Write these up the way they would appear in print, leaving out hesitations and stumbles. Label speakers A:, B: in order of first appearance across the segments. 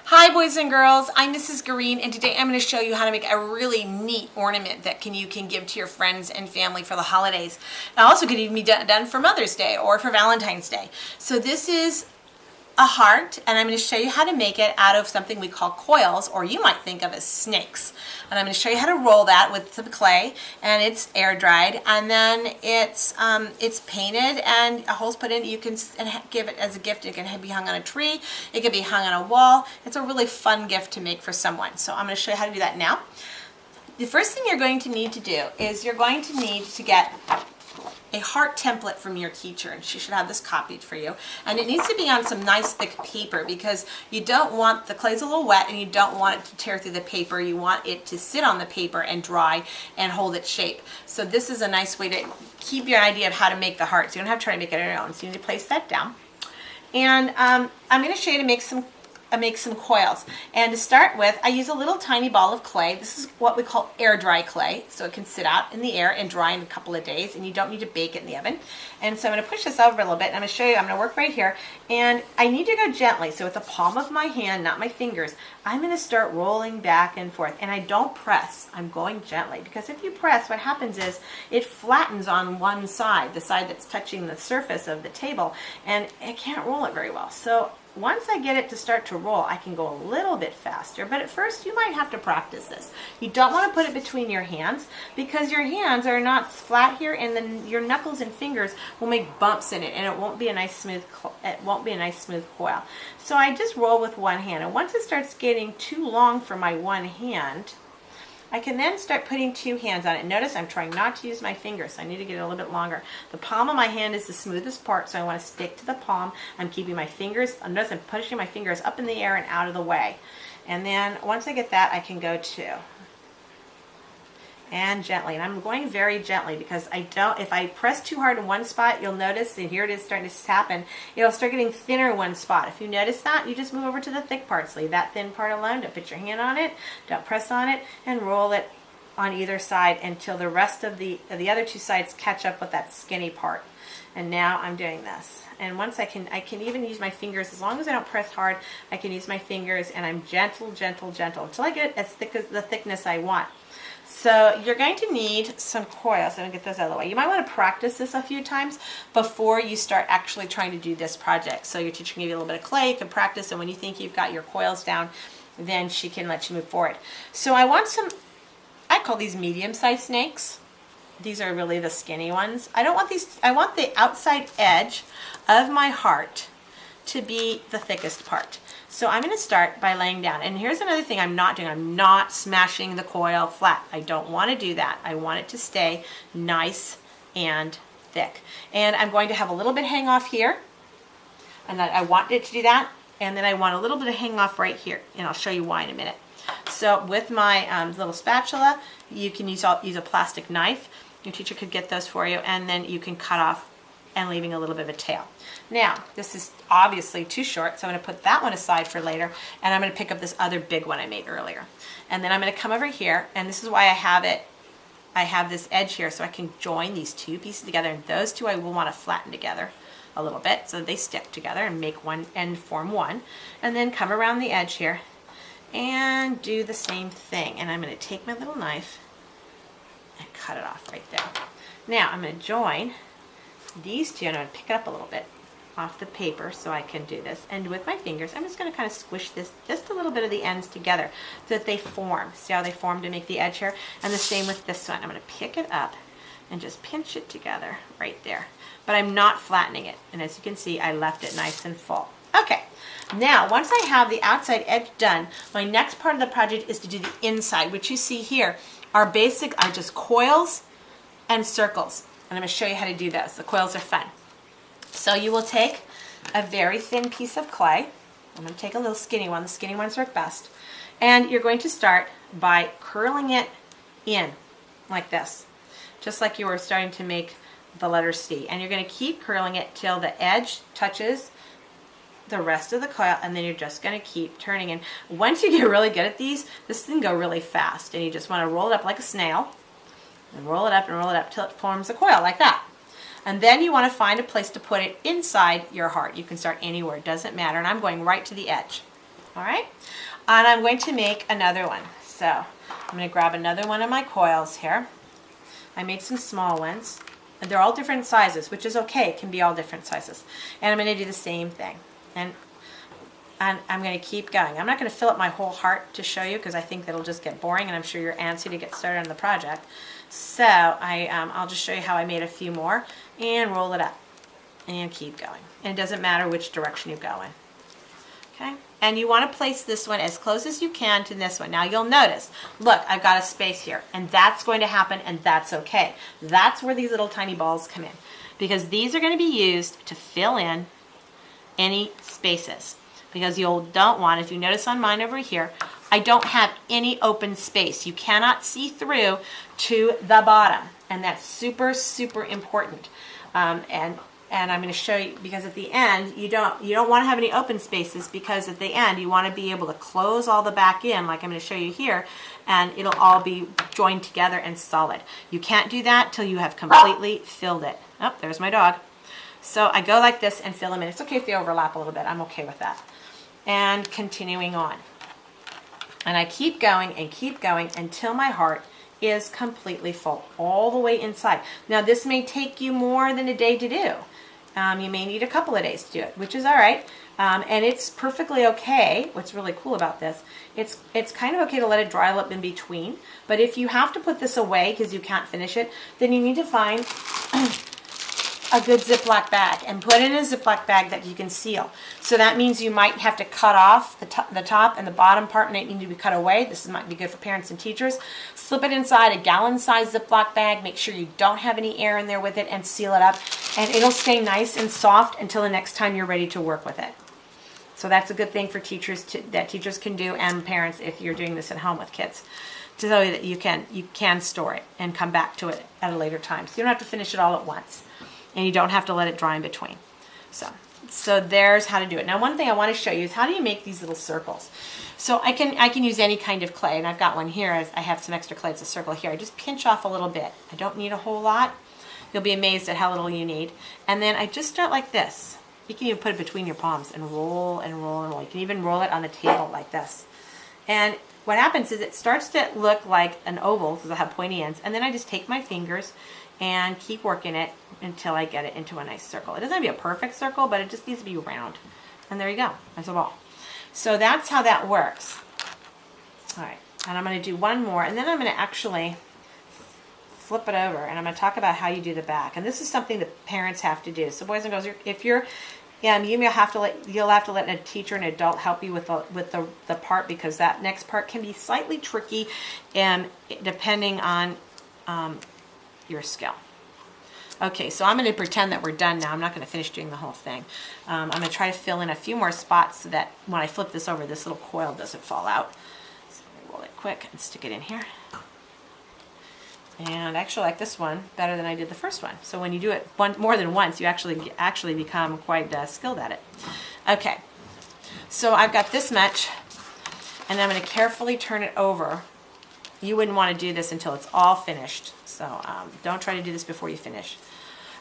A: Hi boys and girls, I'm Mrs. Green, and today I'm going to show you how to make a really neat ornament that you can give to your friends and family for the holidays. It also could even be done for Mother's Day or for Valentine's Day. So this is a heart, and I'm going to show you how to make it out of something we call coils, or you might think of as snakes. And I'm going to show you how to roll that with some clay, and it's air dried, and then it's painted and a hole's put in. You can give it as a gift. It can be hung on a tree. It can be hung on a wall. It's a really fun gift to make for someone. So I'm going to show you how to do that now. The first thing you're going to need to do is you're going to need to get a heart template from your teacher, and she should have this copied for you. And it needs to be on some nice thick paper because you don't want, the clay's a little wet and you don't want it to tear through the paper. You want it to sit on the paper and dry and hold its shape. So this is a nice way to keep your idea of how to make the heart. So you don't have to try to make it on your own. So you need to place that down. And I'm going to show you to make some coils. And to start with, I use a little tiny ball of clay. This is what we call air dry clay, so it can sit out in the air and dry in a couple of days, and you don't need to bake it in the oven. And so I'm going to push this over a little bit, and I'm going to show you, I'm going to work right here, and I need to go gently. So with the palm of my hand, not my fingers, I'm going to start rolling back and forth, and I don't press. I'm going gently, because if you press, what happens is it flattens on one side, the side that's touching the surface of the table, and I can't roll it very well. So once I get it to start to roll, I can go a little bit faster, but at first you might have to practice this. You don't want to put it between your hands because your hands are not flat here, and then your knuckles and fingers will make bumps in it, and it won't be a nice smooth coil. So I just roll with one hand, and once it starts getting too long for my one hand, I can then start putting two hands on it. Notice I'm trying not to use my fingers, so I need to get it a little bit longer. The palm of my hand is the smoothest part, so I want to stick to the palm. I'm keeping my fingers, notice I'm pushing my fingers up in the air and out of the way. And then once I get that, I can go two. And gently, and I'm going very gently because if I press too hard in one spot, you'll notice, and here it is starting to happen, it'll start getting thinner in one spot. If you notice that, you just move over to the thick parts. Leave that thin part alone. Don't put your hand on it. Don't press on it, and roll it on either side until the rest of the other two sides catch up with that skinny part. And now I'm doing this. And once I can even use my fingers. As long as I don't press hard, I can use my fingers, and I'm gentle, gentle, gentle until I get it as thick as the thickness I want. So you're going to need some coils. I'm going to get those out of the way. You might want to practice this a few times before you start actually trying to do this project. So your teacher can give you a little bit of clay, you can practice, and when you think you've got your coils down, then she can let you move forward. So I want I call these medium-sized snakes. These are really the skinny ones. I don't want these, I want the outside edge of my heart to be the thickest part. So I'm going to start by laying down. And here's another thing I'm not doing. I'm not smashing the coil flat. I don't want to do that. I want it to stay nice and thick. And I'm going to have a little bit hang off here. And I want it to do that. And then I want a little bit of hang off right here. And I'll show you why in a minute. So with my little spatula, you can use a plastic knife. Your teacher could get those for you. And then you can cut off and leaving a little bit of a tail. Now, this is obviously too short, so I'm going to put that one aside for later, and I'm going to pick up this other big one I made earlier. And then I'm going to come over here, and this is why I have this edge here, so I can join these two pieces together, and those two I will want to flatten together a little bit so they stick together and make one and form one. And then come around the edge here and do the same thing. And I'm going to take my little knife and cut it off right there. Now, I'm going to join these two, and I'm going to pick it up a little bit off the paper so I can do this. And with my fingers, I'm just going to kind of squish this, just a little bit of the ends together so that they form. See how they form to make the edge here? And the same with this one. I'm going to pick it up and just pinch it together right there. But I'm not flattening it. And as you can see, I left it nice and full. Okay, now once I have the outside edge done, my next part of the project is to do the inside, which you see here are just coils and circles. And I'm going to show you how to do those. The coils are fun. So you will take a very thin piece of clay. I'm going to take a little skinny one. The skinny ones work best. And you're going to start by curling it in like this, just like you were starting to make the letter C. And you're going to keep curling it till the edge touches the rest of the coil, and then you're just going to keep turning. And once you get really good at these, this can go really fast. And you just want to roll it up like a snail. And roll it up till it forms a coil like that. And then you want to find a place to put it inside your heart. You can start anywhere, it doesn't matter. And I'm going right to the edge. All right, and I'm going to make another one. So I'm going to grab another one of my coils here. I made some small ones. And they're all different sizes, which is okay. It can be all different sizes. And I'm going to do the same thing. And I'm going to keep going. I'm not going to fill up my whole heart to show you because I think that'll just get boring, and I'm sure you're antsy to get started on the project. So I'll just show you how I made a few more and roll it up and keep going. And it doesn't matter which direction you go in. Okay? And you want to place this one as close as you can to this one. Now you'll notice, look, I've got a space here, and that's going to happen, and that's okay. That's where these little tiny balls come in, because these are going to be used to fill in any spaces. Because you don't want, if you notice on mine over here, I don't have any open space. You cannot see through to the bottom, and that's super, super important. And I'm going to show you, because at the end you don't want to have any open spaces, because at the end you want to be able to close all the back in, like I'm going to show you here, and it'll all be joined together and solid. You can't do that till you have completely filled it. Oh, there's my dog. So I go like this and fill them in. It's okay if they overlap a little bit. I'm okay with that. And continuing on. And I keep going until my heart is completely full, all the way inside. Now this may take you more than a day to do. You may need a couple of days to do it, which is all right. And it's perfectly okay. What's really cool about this, it's kind of okay to let it dry up in between. But if you have to put this away because you can't finish it, then you need to find a good Ziploc bag and put in a Ziploc bag that you can seal. So that means you might have to cut off the top and the bottom part might need to be cut away. This might be good for parents and teachers. Slip it inside a gallon-sized Ziploc bag. Make sure you don't have any air in there with it, and seal it up. And it'll stay nice and soft until the next time you're ready to work with it. So that's a good thing for teachers that teachers can do, and parents if you're doing this at home with kids, to tell you that you can store it and come back to it at a later time. So you don't have to finish it all at once. And you don't have to let it dry in between. So there's how to do it. Now one thing I want to show you is how do you make these little circles. So I can use any kind of clay, and I've got one here. I have some extra clay. It's a circle here. I just pinch off a little bit. I don't need a whole lot. You'll be amazed at how little you need. And then I just start like this. You can even put it between your palms and roll and roll and roll. You can even roll it on the table like this. And what happens is it starts to look like an oval because I have pointy ends. And then I just take my fingers and keep working it until I get it into a nice circle. It doesn't have to be a perfect circle, but it just needs to be round. And there you go. That's a ball. So that's how that works. All right. And I'm going to do one more, and then I'm going to actually flip it over, and I'm going to talk about how you do the back. And this is something that parents have to do. So boys and girls, if you're you'll have to let a teacher, an adult, help you with the part, because that next part can be slightly tricky, and depending on your skill. Okay, so I'm going to pretend that we're done now. I'm not going to finish doing the whole thing. I'm going to try to fill in a few more spots so that when I flip this over, this little coil doesn't fall out. So I'm going to roll it quick and stick it in here. And I actually like this one better than I did the first one. So when you do it more than once, you actually become quite skilled at it. Okay, so I've got this much, and I'm going to carefully turn it over. You wouldn't want to do this until it's all finished. So don't try to do this before you finish.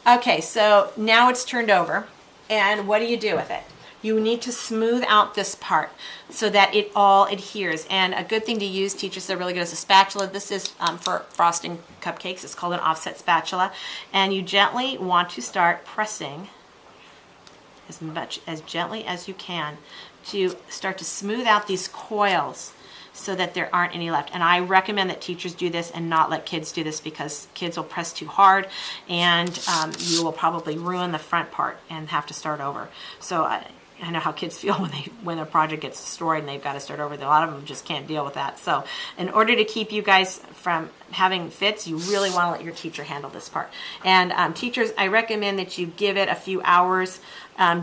A: Okay, so now it's turned over. And what do you do with it? You need to smooth out this part so that it all adheres. And a good thing to use, teachers are really good, is a spatula. This is for frosting cupcakes. It's called an offset spatula. And you gently want to start pressing as gently as you can to start to smooth out these coils so that there aren't any left. And I recommend that teachers do this and not let kids do this, because kids will press too hard and you will probably ruin the front part and have to start over. So I know how kids feel when a project gets destroyed and they've got to start over. A lot of them just can't deal with that. So in order to keep you guys from having fits, you really want to let your teacher handle this part. And teachers, I recommend that you give it a few hours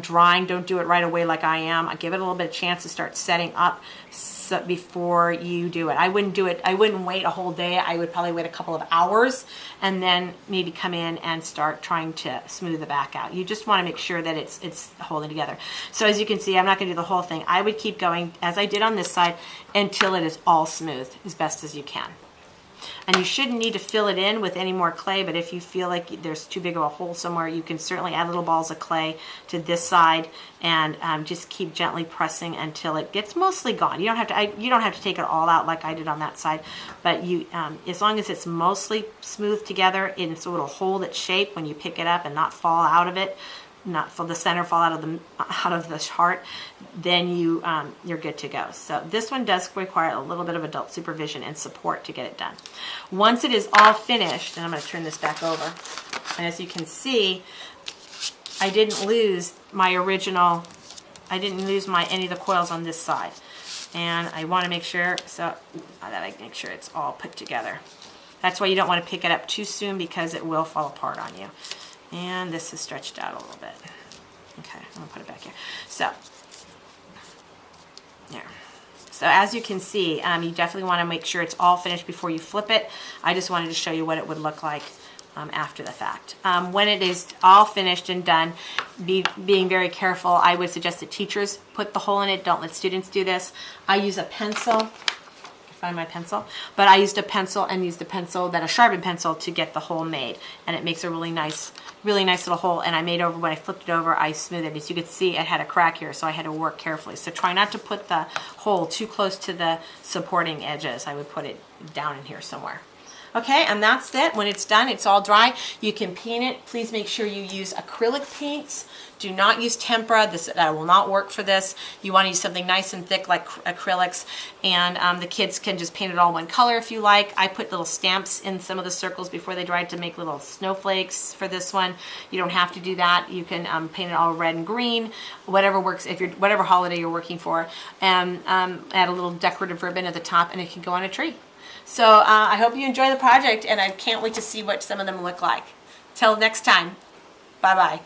A: drying. Don't do it right away like I am. I give it a little bit of chance to start setting up before you do it. I wouldn't wait a whole day. I would probably wait a couple of hours and then maybe come in and start trying to smooth the back out. You just want to make sure that it's holding together. So as you can see, I'm not going to do the whole thing. I would keep going as I did on this side until it is all smooth as best as you can. And you shouldn't need to fill it in with any more clay, but if you feel like there's too big of a hole somewhere, you can certainly add little balls of clay to this side and just keep gently pressing until it gets mostly gone. You don't have to take it all out like I did on that side, but you as long as it's mostly smooth together and so it'll hold its shape when you pick it up and not fall out of it, not for the center fall out of the heart, then you're good to go. So this one does require a little bit of adult supervision and support to get it done. Once it is all finished, and I'm going to turn this back over, and as you can see, I didn't lose my original, any of the coils on this side, and I want to make sure that I make sure it's all put together. That's why you don't want to pick it up too soon because it will fall apart on you. And this is stretched out a little bit. Okay, I'm gonna put it back here. So, there. So as you can see, you definitely want to make sure it's all finished before you flip it. I just wanted to show you what it would look like after the fact. When it is all finished and done, being very careful, I would suggest that teachers put the hole in it. Don't let students do this. I use a pencil. Find my pencil, but I used a pencil and used a sharpened pencil to get the hole made, and it makes a really nice little hole. And I made over, when I flipped it over, I smoothed it. As you can see, it had a crack here, so I had to work carefully. So try not to put the hole too close to the supporting edges. I would put it down in here somewhere. Okay, and that's it. When it's done, it's all dry. You can paint it. Please make sure you use acrylic paints. Do not use tempera. That will not work for this. You want to use something nice and thick like acrylics, and the kids can just paint it all one color if you like. I put little stamps in some of the circles before they dried to make little snowflakes for this one. You don't have to do that. You can paint it all red and green, whatever works, whatever holiday you're working for, and add a little decorative ribbon at the top, and it can go on a tree. So I hope you enjoy the project, and I can't wait to see what some of them look like. Till next time, bye-bye.